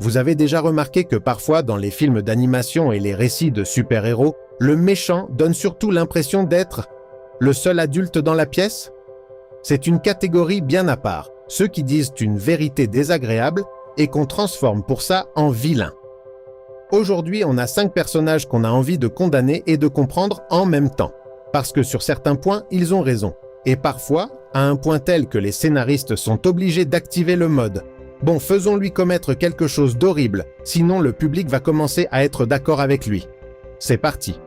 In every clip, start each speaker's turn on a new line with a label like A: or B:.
A: Vous avez déjà remarqué que parfois, dans les films d'animation et les récits de super-héros, le méchant donne surtout l'impression d'être le seul adulte dans la pièce? C'est une catégorie bien à part, ceux qui disent une vérité désagréable et qu'on transforme pour ça en vilain. Aujourd'hui, on a 5 personnages qu'on a envie de condamner et de comprendre en même temps, parce que sur certains points, ils ont raison, et parfois, à un point tel que les scénaristes sont obligés d'activer le mode « Bon, faisons-lui commettre quelque chose d'horrible, sinon le public va commencer à être d'accord avec lui. » C'est parti.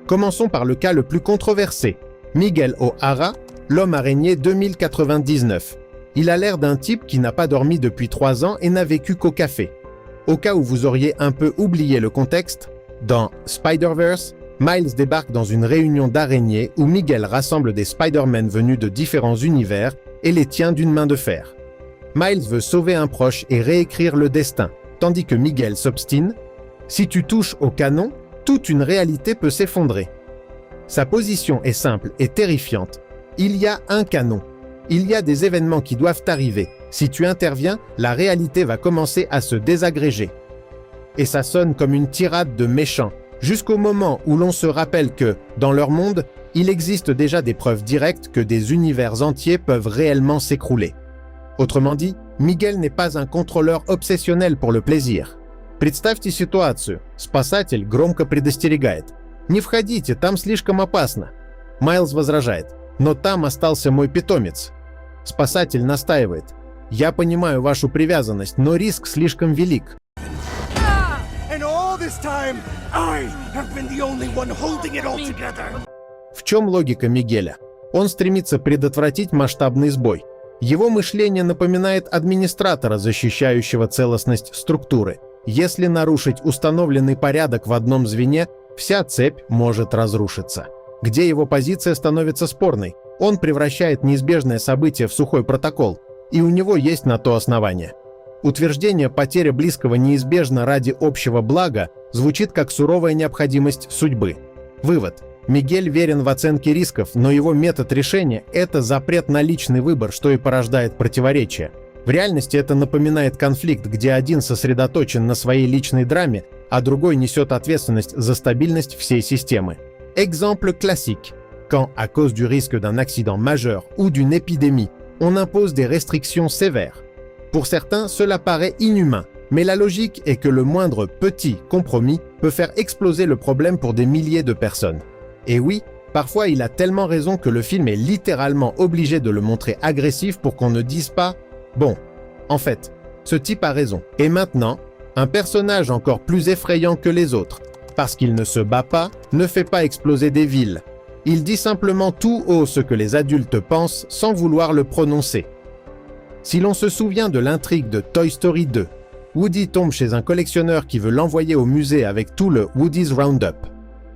A: Commençons par le cas le plus controversé. Miguel O'Hara, l'homme araignée 2099. Il a l'air d'un type qui n'a pas dormi depuis 3 ans et n'a vécu qu'au café. Au cas où vous auriez un peu oublié le contexte, dans Spider-Verse, Miles débarque dans une réunion d'araignées où Miguel rassemble des Spider-Man venus de différents univers et les tient d'une main de fer. Miles veut sauver un proche et réécrire le destin, tandis que Miguel s'obstine. Si tu touches au canon, toute une réalité peut s'effondrer. Sa position est simple et terrifiante. Il y a un canon. Il y a des événements qui doivent arriver. Si tu interviens, la réalité va commencer à se désagréger. Et ça sonne comme une tirade de méchants, jusqu'au moment où l'on se rappelle que, dans leur monde, il existe déjà des preuves directes que des univers entiers peuvent réellement s'écrouler. Autrement dit, Miguel n'est pas un contrôleur obsessionnel pour le plaisir. Представьте ситуацию. Спасатель громко предостерегает. «Не входите, там слишком опасно». Майлз возражает. «Но там остался мой питомец». Спасатель настаивает. «Я понимаю вашу привязанность, но риск слишком велик». В чем логика Мигеля? Он стремится предотвратить масштабный сбой. Его мышление напоминает администратора, защищающего целостность структуры. Если нарушить установленный порядок в одном звене, вся цепь может разрушиться. Где его позиция становится спорной? Он превращает неизбежное событие в сухой протокол, и у него есть на то основание. Утверждение «потеря близкого неизбежна ради общего блага» звучит как суровая необходимость судьбы. Вывод. Мигель верен в оценке рисков, но его метод решения – это запрет на личный выбор, что и порождает противоречия. В реальности это напоминает конфликт, где один сосредоточен на своей личной драме, а другой несет ответственность за стабильность всей системы. Exemple classique. Quand, à cause du risque d'un accident majeur ou d'une épidémie, on impose des restrictions sévères. Pour certains, cela paraît inhumain, mais la logique est que le moindre petit compromis peut faire exploser le problème pour des milliers de personnes. Et oui, parfois il a tellement raison que le film est littéralement obligé de le montrer agressif pour qu'on ne dise pas « Bon, en fait, ce type a raison ». Et maintenant, un personnage encore plus effrayant que les autres, parce qu'il ne se bat pas, ne fait pas exploser des villes. Il dit simplement tout haut ce que les adultes pensent sans vouloir le prononcer. Si l'on se souvient de l'intrigue de Toy Story 2, Woody tombe chez un collectionneur qui veut l'envoyer au musée avec tout le Woody's Roundup.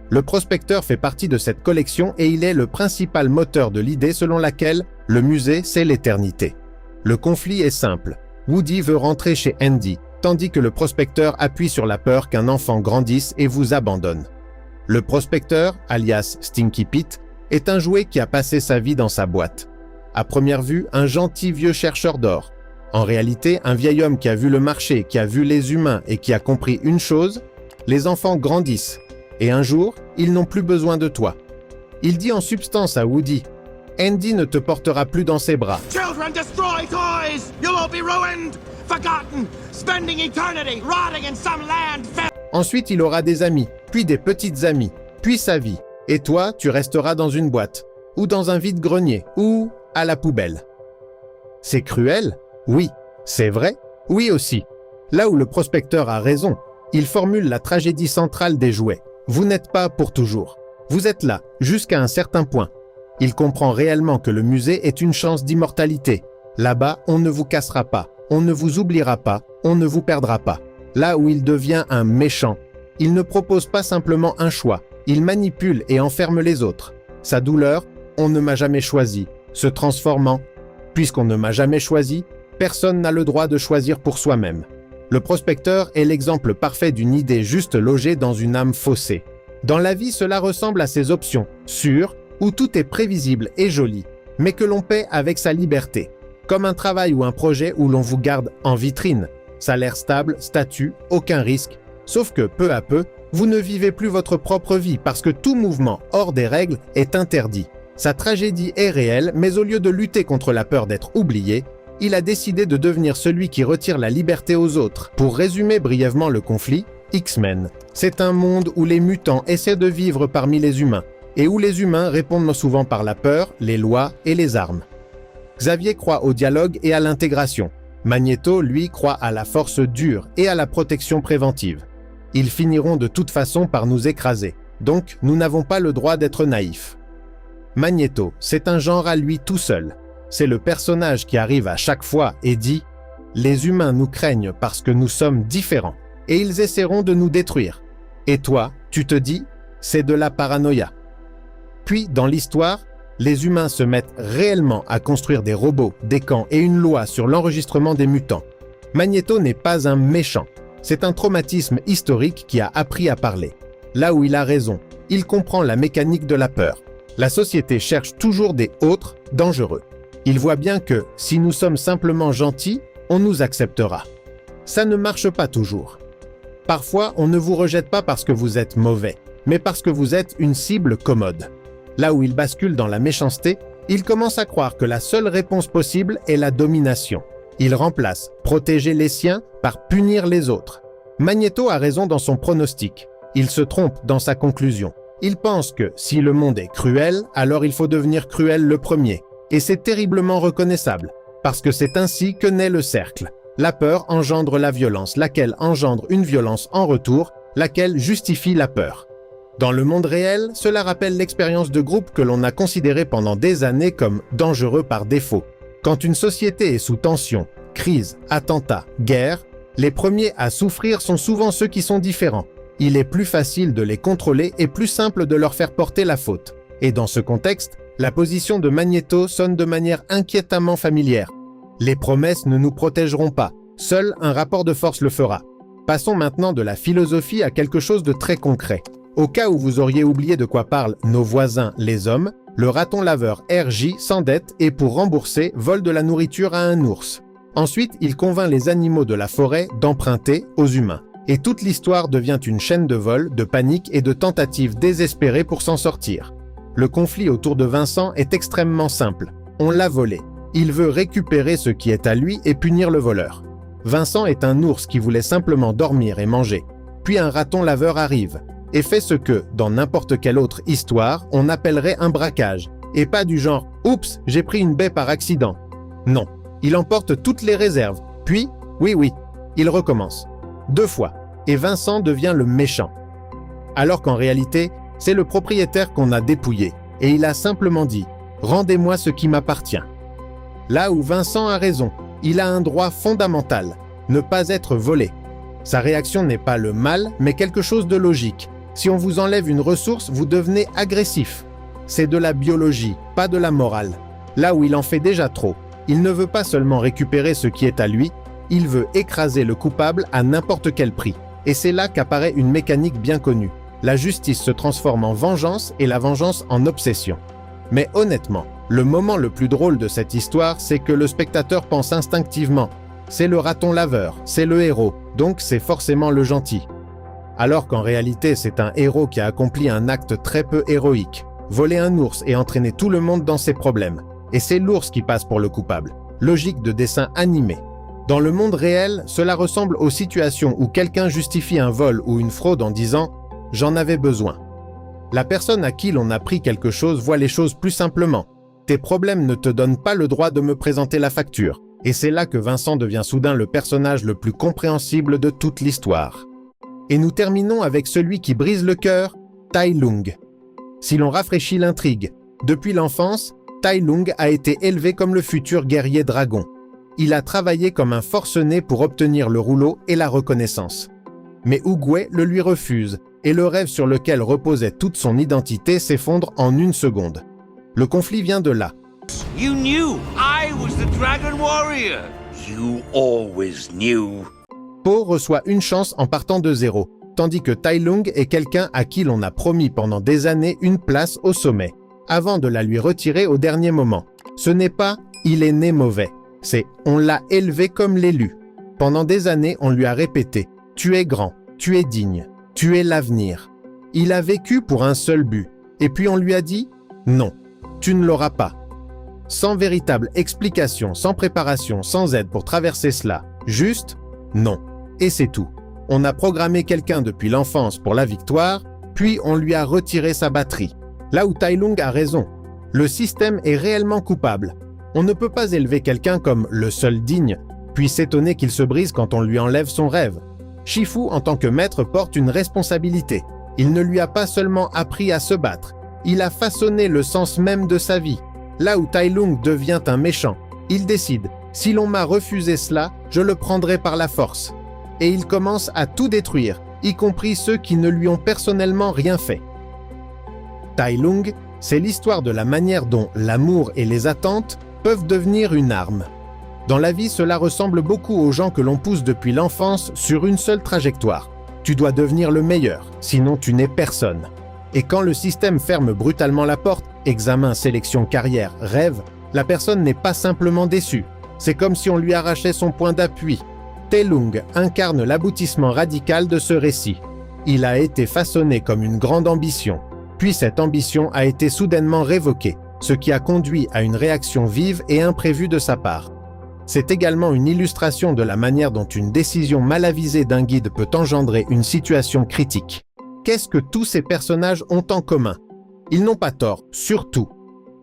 A: Le prospecteur fait partie de cette collection et il est le principal moteur de l'idée selon laquelle le musée, c'est l'éternité. Le conflit est simple. Woody veut rentrer chez Andy, tandis que le prospecteur appuie sur la peur qu'un enfant grandisse et vous abandonne. Le prospecteur, alias Stinky Pete, est un jouet qui a passé sa vie dans sa boîte. À première vue, un gentil vieux chercheur d'or. En réalité, un vieil homme qui a vu le marché, qui a vu les humains et qui a compris une chose, les enfants grandissent. Et un jour, ils n'ont plus besoin de toi. Il dit en substance à Woody, Andy ne te portera plus dans ses bras.
B: Children destroy toys! You'll all be ruined, forgotten, spending eternity rotting in some land.
A: Ensuite, il aura des amis, puis des petites amies, puis sa vie. Et toi, tu resteras dans une boîte, ou dans un vide-grenier, ou à la poubelle. C'est cruel? Oui. C'est vrai? Oui aussi. Là où le prospecteur a raison, il formule la tragédie centrale des jouets. Vous n'êtes pas pour toujours. Vous êtes là, jusqu'à un certain point. Il comprend réellement que le musée est une chance d'immortalité. Là-bas, on ne vous cassera pas, on ne vous oubliera pas, on ne vous perdra pas. Là où il devient un méchant, il ne propose pas simplement un choix, il manipule et enferme les autres. Sa douleur, on ne m'a jamais choisi, se transformant. Puisqu'on ne m'a jamais choisi, personne n'a le droit de choisir pour soi-même. Le prospecteur est l'exemple parfait d'une idée juste logée dans une âme faussée. Dans la vie, cela ressemble à ces options, sûres, où tout est prévisible et joli, mais que l'on paie avec sa liberté. Comme un travail ou un projet où l'on vous garde en vitrine. salaire stable, statut, aucun risque. Sauf que, peu à peu, vous ne vivez plus votre propre vie parce que tout mouvement hors des règles est interdit. Sa tragédie est réelle, mais au lieu de lutter contre la peur d'être oublié, il a décidé de devenir celui qui retire la liberté aux autres. Pour résumer brièvement le conflit, X-Men. C'est un monde où les mutants essaient de vivre parmi les humains, et où les humains répondent souvent par la peur, les lois et les armes. Xavier croit au dialogue et à l'intégration. Magneto, lui, croit à la force dure et à la protection préventive. Ils finiront de toute façon par nous écraser, donc nous n'avons pas le droit d'être naïfs. Magneto, c'est un genre à lui tout seul. C'est le personnage qui arrive à chaque fois et dit « Les humains nous craignent parce que nous sommes différents, et ils essaieront de nous détruire. Et toi, tu te dis « C'est de la paranoïa ». Puis, dans l'histoire, les humains se mettent réellement à construire des robots, des camps et une loi sur l'enregistrement des mutants. Magneto n'est pas un méchant. C'est un traumatisme historique qui a appris à parler. Là où il a raison, il comprend la mécanique de la peur. La société cherche toujours des autres dangereux. Il voit bien que, si nous sommes simplement gentils, on nous acceptera. Ça ne marche pas toujours. Parfois, on ne vous rejette pas parce que vous êtes mauvais, mais parce que vous êtes une cible commode. Là où il bascule dans la méchanceté, il commence à croire que la seule réponse possible est la domination. Il remplace protéger les siens par punir les autres. Magneto a raison dans son pronostic. Il se trompe dans sa conclusion. Il pense que si le monde est cruel, alors il faut devenir cruel le premier. Et c'est terriblement reconnaissable, parce que c'est ainsi que naît le cercle. La peur engendre la violence, laquelle engendre une violence en retour, laquelle justifie la peur. Dans le monde réel, cela rappelle l'expérience de groupe que l'on a considéré pendant des années comme dangereux par défaut. Quand une société est sous tension, crise, attentat, guerre, les premiers à souffrir sont souvent ceux qui sont différents. Il est plus facile de les contrôler et plus simple de leur faire porter la faute. Et dans ce contexte, la position de Magneto sonne de manière inquiétamment familière. Les promesses ne nous protégeront pas, seul un rapport de force le fera. Passons maintenant de la philosophie à quelque chose de très concret. Au cas où vous auriez oublié de quoi parlent nos voisins les hommes, le raton laveur RJ s'endette et pour rembourser, vole de la nourriture à un ours. Ensuite, il convainc les animaux de la forêt d'emprunter aux humains. Et toute l'histoire devient une chaîne de vol, de panique et de tentatives désespérées pour s'en sortir. Le conflit autour de Vincent est extrêmement simple. On l'a volé. Il veut récupérer ce qui est à lui et punir le voleur. Vincent est un ours qui voulait simplement dormir et manger. Puis un raton laveur arrive et fait ce que, dans n'importe quelle autre histoire, on appellerait un braquage. Et pas du genre « Oups, j'ai pris une baie par accident ». Non, il emporte toutes les réserves. Puis, oui, il recommence. 2 fois. Et Vincent devient le méchant. Alors qu'en réalité, c'est le propriétaire qu'on a dépouillé. Et il a simplement dit « Rendez-moi ce qui m'appartient ». Là où Vincent a raison, il a un droit fondamental, ne pas être volé. Sa réaction n'est pas le mal, mais quelque chose de logique. Si on vous enlève une ressource, vous devenez agressif. C'est de la biologie, pas de la morale. Là où il en fait déjà trop, il ne veut pas seulement récupérer ce qui est à lui, il veut écraser le coupable à n'importe quel prix. Et c'est là qu'apparaît une mécanique bien connue. La justice se transforme en vengeance et la vengeance en obsession. Mais honnêtement, le moment le plus drôle de cette histoire, c'est que le spectateur pense instinctivement « c'est le raton laveur, c'est le héros, donc c'est forcément le gentil ». Alors qu'en réalité, c'est un héros qui a accompli un acte très peu héroïque, voler un ours et entraîner tout le monde dans ses problèmes. Et c'est l'ours qui passe pour le coupable. Logique de dessin animé. Dans le monde réel, cela ressemble aux situations où quelqu'un justifie un vol ou une fraude en disant « j'en avais besoin ». La personne à qui l'on a pris quelque chose voit les choses plus simplement. Tes problèmes ne te donnent pas le droit de me présenter la facture. Et c'est là que Vincent devient soudain le personnage le plus compréhensible de toute l'histoire. Et nous terminons avec celui qui brise le cœur, Tai Lung. Si l'on rafraîchit l'intrigue, depuis l'enfance, Tai Lung a été élevé comme le futur guerrier dragon. Il a travaillé comme un forcené pour obtenir le rouleau et la reconnaissance. Mais Oogway le lui refuse, et le rêve sur lequel reposait toute son identité s'effondre en 1 seconde. Le conflit vient de là.
C: You knew I was the Dragon Warrior. You always knew.
A: Po reçoit une chance en partant de 0, tandis que Tai Lung est quelqu'un à qui l'on a promis pendant des années une place au sommet, avant de la lui retirer au dernier moment. Ce n'est pas « il est né mauvais », c'est « on l'a élevé comme l'élu ». Pendant des années, on lui a répété « Tu es grand, tu es digne, tu es l'avenir ». Il a vécu pour un seul but, et puis on lui a dit « Non, tu ne l'auras pas ». Sans véritable explication, sans préparation, sans aide pour traverser cela, juste « Non ». Et c'est tout. On a programmé quelqu'un depuis l'enfance pour la victoire, puis on lui a retiré sa batterie. Là où Tai Lung a raison, le système est réellement coupable. On ne peut pas élever quelqu'un comme le seul digne, puis s'étonner qu'il se brise quand on lui enlève son rêve. Shifu, en tant que maître, porte une responsabilité. Il ne lui a pas seulement appris à se battre, il a façonné le sens même de sa vie. Là où Tai Lung devient un méchant, il décide « Si l'on m'a refusé cela, je le prendrai par la force ». Et il commence à tout détruire, y compris ceux qui ne lui ont personnellement rien fait. Tai Lung, c'est l'histoire de la manière dont l'amour et les attentes peuvent devenir une arme. Dans la vie, cela ressemble beaucoup aux gens que l'on pousse depuis l'enfance sur une seule trajectoire. Tu dois devenir le meilleur, sinon tu n'es personne. Et quand le système ferme brutalement la porte, examen, sélection, carrière, rêve, la personne n'est pas simplement déçue. C'est comme si on lui arrachait son point d'appui. Tai Lung incarne l'aboutissement radical de ce récit. Il a été façonné comme une grande ambition, puis cette ambition a été soudainement révoquée, ce qui a conduit à une réaction vive et imprévue de sa part. C'est également une illustration de la manière dont une décision mal avisée d'un guide peut engendrer une situation critique. Qu'est-ce que tous ces personnages ont en commun? Ils n'ont pas tort, surtout.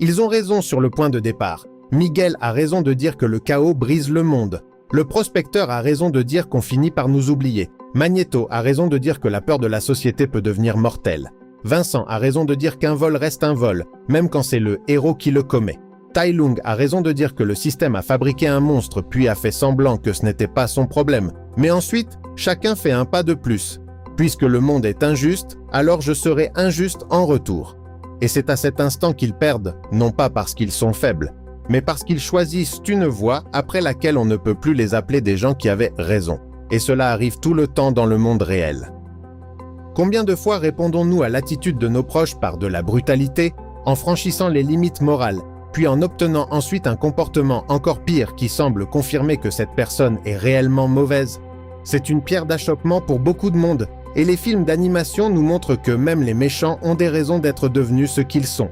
A: Ils ont raison sur le point de départ. Miguel a raison de dire que le chaos brise le monde. Le prospecteur a raison de dire qu'on finit par nous oublier. Magneto a raison de dire que la peur de la société peut devenir mortelle. Vincent a raison de dire qu'un vol reste un vol, même quand c'est le héros qui le commet. Tai Lung a raison de dire que le système a fabriqué un monstre puis a fait semblant que ce n'était pas son problème. Mais ensuite, chacun fait un pas de plus. Puisque le monde est injuste, alors je serai injuste en retour. Et c'est à cet instant qu'ils perdent, non pas parce qu'ils sont faibles, mais parce qu'ils choisissent une voie après laquelle on ne peut plus les appeler des gens qui avaient raison. Et cela arrive tout le temps dans le monde réel. Combien de fois répondons-nous à l'attitude de nos proches par de la brutalité, en franchissant les limites morales, puis en obtenant ensuite un comportement encore pire qui semble confirmer que cette personne est réellement mauvaise? C'est une pierre d'achoppement pour beaucoup de monde, et les films d'animation nous montrent que même les méchants ont des raisons d'être devenus ce qu'ils sont.